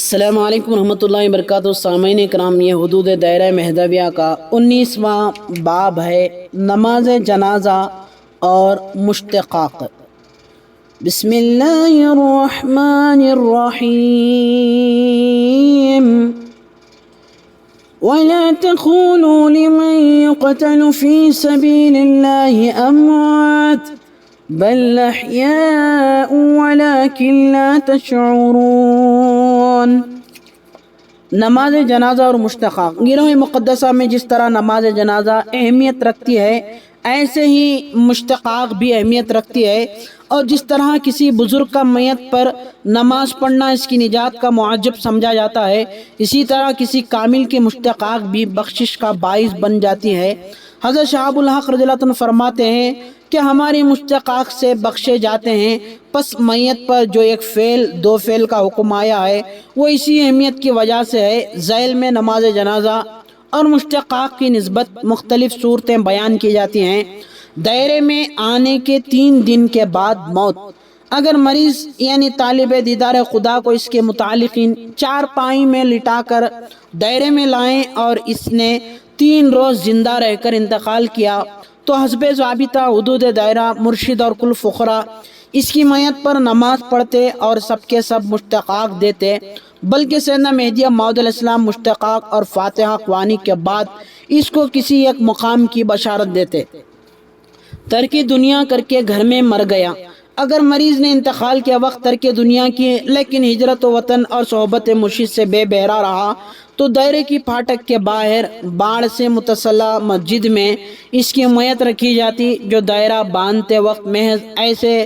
السلام علیکم ورحمۃ اللہ وبرکاتہ۔ سامعین کرام، یہ حدود دائرہ مہدویہ کا 19واں باب ہے، نماز جنازہ اور مشتقاق۔ بسم اللہ الرحمن الرحیم۔ وَلَا تَقُولُوا لِمَن يُقْتَلُ فِي سَبِيلِ اللَّهِ أَمْوَاتٌ بَلْ أَحْيَاءٌ وَلَكِنْ لَا تَشْعُرُونَ۔ نماز جنازہ اور مشتقاق۔ گروہ مقدسہ میں جس طرح نماز جنازہ اہمیت رکھتی ہے، ایسے ہی مشتقاق بھی اہمیت رکھتی ہے، اور جس طرح کسی بزرگ کا میت پر نماز پڑھنا اس کی نجات کا معجب سمجھا جاتا ہے، اسی طرح کسی کامل کی مشتقاق بھی بخشش کا باعث بن جاتی ہے۔ حضرت شہاب الحق رضی اللہ عنہ فرماتے ہیں کہ ہماری مشتقاق سے بخشے جاتے ہیں، پس میت پر جو ایک فعل دو فعل کا حکم آیا ہے وہ اسی اہمیت کی وجہ سے ہے۔ ذیل میں نماز جنازہ اور مشتقاق کی نسبت مختلف صورتیں بیان کی جاتی ہیں۔ دائرے میں آنے کے 3 دن کے بعد موت۔ اگر مریض یعنی طالب دیدار خدا کو اس کے متعلقین 4 پائی میں لٹا کر دائرے میں لائیں اور اس نے 3 روز زندہ رہ کر انتقال کیا تو حسب ضابطہ حدود دائرہ مرشد اور کل فقراء اس کی میت پر نماز پڑھتے اور سب کے سب مشتقاق دیتے، بلکہ سیدنا مہدی موعود علیہ السلام مشتقاق اور فاتحہ خوانی کے بعد اس کو کسی ایک مقام کی بشارت دیتے۔ ترک دنیا کر کے گھر میں مر گیا۔ اگر مریض نے انتقال کے وقت ترک دنیا کی لیکن ہجرت و وطن اور صحبت مرشد سے بے بہرا رہا تو دائرے کی پھاٹک کے باہر باڑ سے متصلہ مسجد میں اس کی میت رکھی جاتی، جو دائرہ باندھتے وقت محض ایسے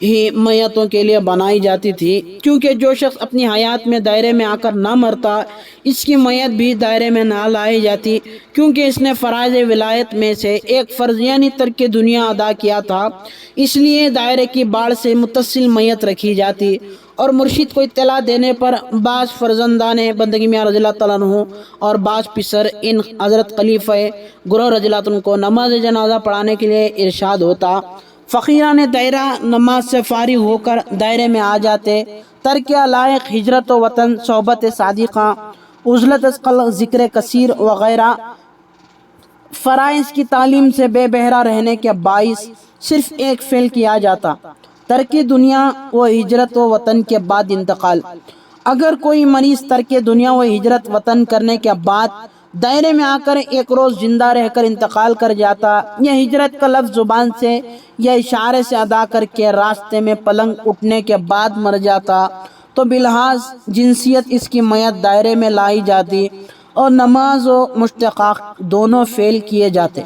ہی میتوں کے لیے بنائی جاتی تھی، کیونکہ جو شخص اپنی حیات میں دائرے میں آ کر نہ مرتا اس کی میت بھی دائرے میں نہ لائی جاتی، کیونکہ اس نے فرائض ولایت میں سے ایک فرض یعنی ترک دنیا ادا کیا تھا، اس لیے دائرے کی باڑ سے متصل میت رکھی جاتی۔ اور مرشد کو اطلاع دینے پر بعض فرزندان بندگی میاں رضی اللہ تعالیٰ عنہ اور بعض پسر ان حضرت خلیفہ گروہ رضی اللہ عنہ کو نماز جنازہ پڑھانے کے لیے ارشاد ہوتا۔ فقیران دائرہ نماز سے فارغ ہو کر دائرے میں آ جاتے۔ ترک لائق ہجرت و وطن، صحبت صادقہ، عزلت از خلق، ذکر کثیر وغیرہ فرائض کی تعلیم سے بے بہرا رہنے کے باعث صرف ایک فعل کیا جاتا، ترک دنیا و ہجرت و وطن کے بعد انتقال۔ اگر کوئی مریض ترک دنیا و ہجرت وطن کرنے کے بعد دائرے میں آ کر 1 روز زندہ رہ کر انتقال کر جاتا، یا ہجرت کا لفظ زبان سے یا اشارے سے ادا کر کے راستے میں پلنگ اٹھنے کے بعد مر جاتا تو بلحاظ جنسیت اس کی میت دائرے میں لائی جاتی اور نماز و مشتقاق دونوں فعل کیے جاتے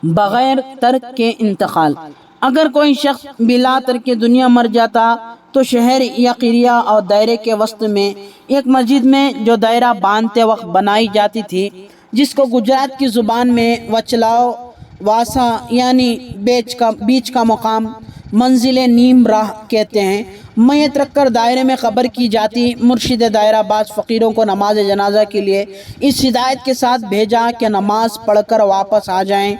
بغیر ترک کے انتقال۔ اگر کوئی شخص بلا ترک دنیا مر جاتا تو شہر یا قریہ اور دائرے کے وسط میں ایک مسجد میں جو دائرہ باندھتے وقت بنائی جاتی تھی، جس کو گجرات کی زبان میں وچلاؤ واسا یعنی بیچ کا مقام، منزل نیم راہ کہتے ہیں، میت رکھ کر دائرے میں قبر کی جاتی۔ مرشد دائرہ بعض فقیروں کو نماز جنازہ کے لیے اس ہدایت کے ساتھ بھیجا کہ نماز پڑھ کر واپس آ جائیں،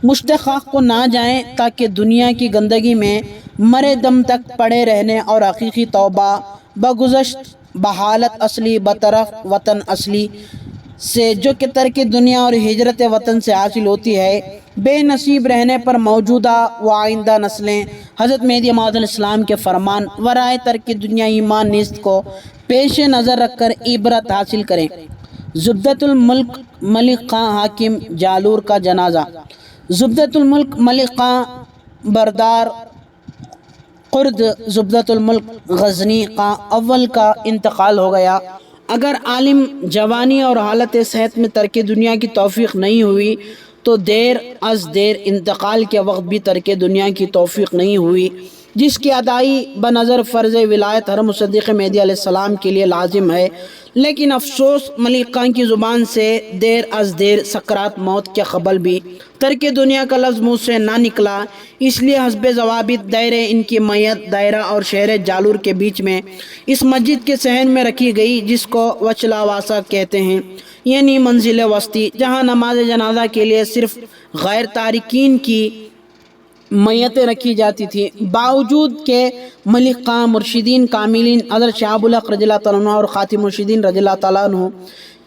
مشتقاق کو نہ جائیں، تاکہ دنیا کی گندگی میں مرے دم تک پڑے رہنے اور حقیقی توبہ بگذشت بحالت اصلی بطرف وطن اصلی سے جو کہ ترک دنیا اور ہجرت وطن سے حاصل ہوتی ہے، بے نصیب رہنے پر موجودہ و آئندہ نسلیں حضرت مہدی موعود علیہ السلام کے فرمان ورائے ترک دنیا ایمان نیست کو پیش نظر رکھ کر عبرت حاصل کریں۔ زبدۃ الملک ملک خاں حاکم جالور کا جنازہ۔ زبدۃ الملک ملک خاں بردار قرد زبدۃ الملک غزنی خاں اول کا انتقال ہو گیا۔ اگر عالم جوانی اور حالت صحت میں ترک دنیا کی توفیق نہیں ہوئی تو دیر از دیر انتقال کے وقت بھی ترک دنیا کی توفیق نہیں ہوئی، جس کی ادائی بنظر فرض ولایت ہر مصدق مہدی علیہ السلام کے لیے لازم ہے، لیکن افسوس ملک خاں کی زبان سے دیر از دیر سکرات موت کے قبل بھی ترک دنیا کا لفظ منہ سے نہ نکلا، اس لیے حسب ضوابط دائرے ان کی میت دائرہ اور شہر جالور کے بیچ میں اس مسجد کے صحن میں رکھی گئی، جس کو وچلا واسا کہتے ہیں، یعنی منزل وسطی، جہاں نماز جنازہ کے لیے صرف غیر تارکین کی मैयतें रखी जाती थी। बावजूद के मलिक खां मुर्शिदीन कामिलीन हज़रत शाह अबुल हक रज़ियल्लाहु तआला अन्हु और खातिम मुर्शिदीन रज़ियल्लाहु तआला अन्हु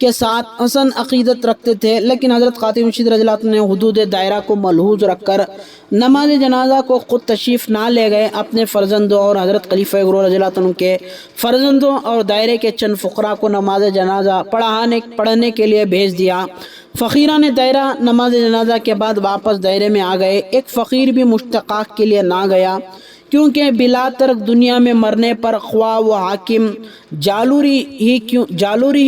के साथ हसन अक़ीदत रखते थे, लेकिन हज़रत खातिम मुर्शिद रज़ियल्लाहु तआला ने हुदूद दायरा को मलहूज़ रखकर नमाज जनाजा को ख़ुद तशरीफ़ ना ले गए, अपने फ़र्जंदों और हज़रत खलीफ़ा गुरू रज़ियल्लाहु तआला के फ़र्जंदों और दायरे के चंद फ़ुक़रा को नमाज जनाजा पढ़ने के लिए भेज दिया। फ़कीरान दायरा नमाज जनाजा के बाद वापस दायरे में आ गए। एक फ़कीर भी मुश्तक़ाक़ के लिए ना गया, क्योंकि बिला तर्क दुनिया में मरने पर ख्वाह वो हाकिम जालूरी ही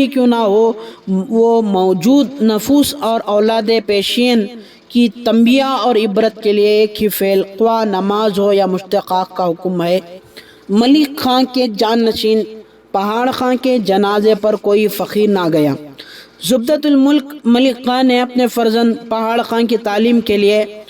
क्यों ना हो, वो मौजूद नफूस और औलाद पेशियन की तंबिया और इबरत के लिए एक ही फ़ेल ख्वाह नमाज हो या मुश्तक़ाक़ का हुक्म है। मलिक खां के जाननशीन पहाड़ खां के जनाजे पर कोई फ़कीर ना गया। ज़ुब्दतुल मुल्क मलिक खां ने अपने फ़र्जंद पहाड़ खां की तालीम के लिए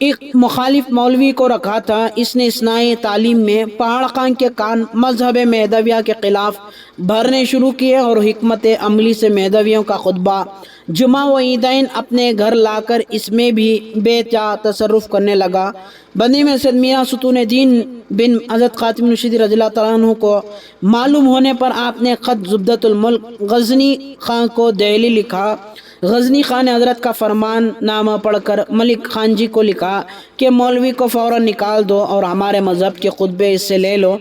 एक मुखालिफ मौलवी को रखा था। इसने इस्नाई तालीम में पहाड़ खां के कान मजहब मेहदविया के ख़िलाफ़ भरने शुरू किए और हिकमत अमली से मेहदवियों का खुतबा जुमा व ईदैन अपने घर लाकर इसमें भी बेचा तसर्रुफ़ करने लगा। बंदी में सैयद मियां सुतून दीन बिन हज़रत खातिम मुर्शिदी रज़ियल्लाहु तआला अन्हु को मालूम होने पर आपने ख़त ज़ुब्दतुल मुल्क गज़नी खां को दिल्ली लिखा। गज़नी खां ने हज़रत का फरमान नामा पढ़कर मलिक खान जी को लिखा कि मौलवी को फ़ौरन निकाल दो और हमारे मज़हब के खुतबे इससे ले लो।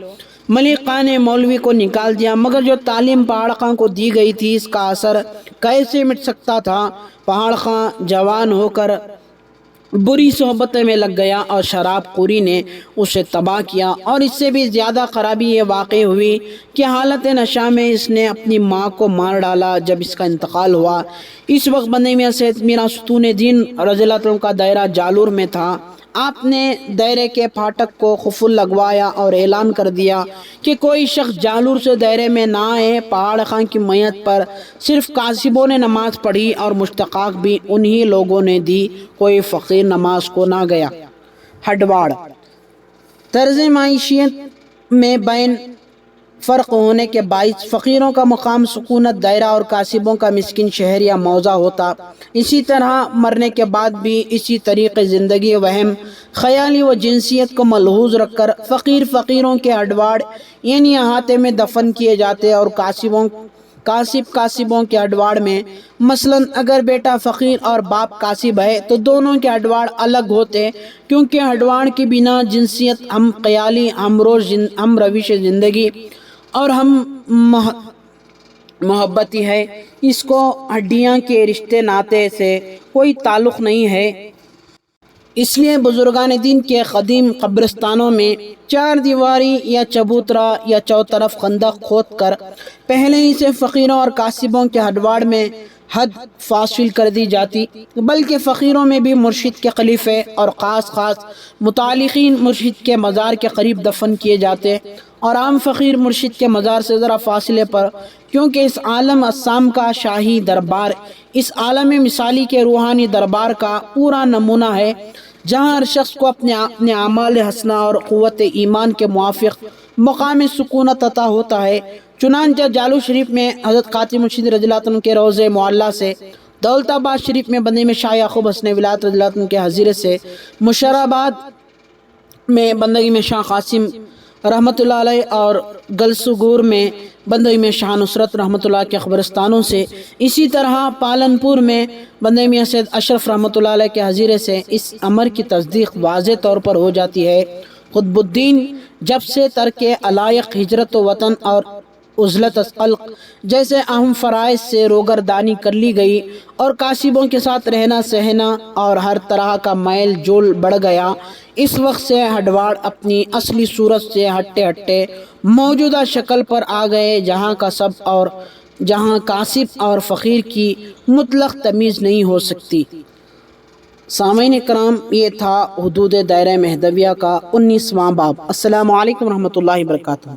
मलिक खां ने मौलवी को निकाल दिया, मगर जो तालीम पहाड़ खां को दी गई थी इसका असर कैसे मिट सकता था। पहाड़ खां जवान होकर बुरी सोहबतें में लग गया और शराब खोरी ने उसे तबाह किया, और इससे भी ज़्यादा ख़राबी ये वाक़ई हुई कि हालत नशा में इसने अपनी माँ को मार डाला। जब इसका इंतकाल हुआ, इस वक्त बंदे मियां सैयद मीरा सुतून दीन रज़ियल्लाहु अन्हु का दायरा जालूर में था। आपने दायरे के फाटक को खुफुल लगवाया और ऐलान कर दिया कि कोई शख्स जालूर से दायरे में ना आए। पहाड़ खां की मैयत पर सिर्फ कासिबों ने नमाज पढ़ी और मुश्तक़ाक़ भी उन्हीं लोगों ने दी, कोई फ़कीर नमाज को ना गया। हडवाड़ तर्ज़ माइशियत में बैन फ़र्क होने के बाइस फ़कीरों का मुकाम सुकूनत दायरा और कासिबों का मिस्किन शहर या मौज़ा होता। इसी तरह मरने के बाद भी इसी तरीक़े ज़िंदगी वहम ख़याली व जिनसियत को मलहूज़ रखकर फ़कीरों के अडवाड़ यानी अहाते में दफन किए जाते और कासिबों के अडवाड़ में मसलन अगर बेटा फ़कीर और बाप कासिब है तो दोनों के अडवाड़ अलग होते, क्योंकि अडवाड़ के बिना जिनसियत हम ख़याली हम रविश ज़िंदगी और हम मोहब्बती है। इसको हड्डियाँ के रिश्ते नाते से कोई ताल्लुक़ नहीं है। इसलिए बुजुर्गान दीन के क़दीम कब्रिस्तानों में चार दीवारी या चबूतरा या चौतरफ खंदक खोद कर पहले ही से फ़कीरों और कासिबों के हडवाड़ में हद फासिल कर दी जाती, बल्कि फ़कीरों में भी मुर्शिद के खलीफे और ख़ास मुतालिकीन मुर्शिद के मज़ार के करीब दफन किए जाते और आम फ़कीर मुर्शिद के मज़ार से ज़रा फासले पर, क्योंकि इस आलम अस्साम का शाही दरबार इस आलम मिसाली के रूहानी दरबार का पूरा नमूना है, जहाँ हर शख्स को अपने आमाल हसना और क़ुव्वत ईमान के मुआफ़िक़ मकाम सुकूनत अता होता है। चुनांचे जालू शरीफ में हज़रत खातिम मुर्शिद रज़ियल्लाहु अन्हु के रोज़े मुअल्ला से, दौलताबाद शरीफ में बंदे में शाह याक़ूब हसन विलायत रज़ियल्लाहु अन्हु के हज़ीरे से, मुशर्राबाद में बंदगी में शाह क़ासिम रहमतुल्लाह अलैह और गलसुगूर में बंदगी में शाह नुसरत रहमतुल्लाह के क़ब्रिस्तानों से, इसी तरह पालनपुर में बंदगी में सैयद अशरफ रहमतुल्लाह अलैह के हज़ीरे से इस अमर की तस्दीक वाज़े तौर पर हो जाती है। क़ुतबुद्दीन जब से तर्के अलायक हिजरत वतन और उज़लत खल्क़ जैसे अहम फ़राइज़ से रोगरदानी कर ली गई और कासिबों के साथ रहना सहना और हर तरह का मैल जोल बढ़ गया, इस वक्त से हडवाड़ अपनी असली सूरत से हट्टे मौजूदा शक्ल पर आ गए, जहाँ कासिब और फ़कीर की मुतलक़ तमीज़ नहीं हो सकती। सामईन इकराम, ये था हुदूद दायरा मेहदविया का 19वां बाब। अस्सलामु अलैकुम रहमतुल्लाहि व बरकातुहू।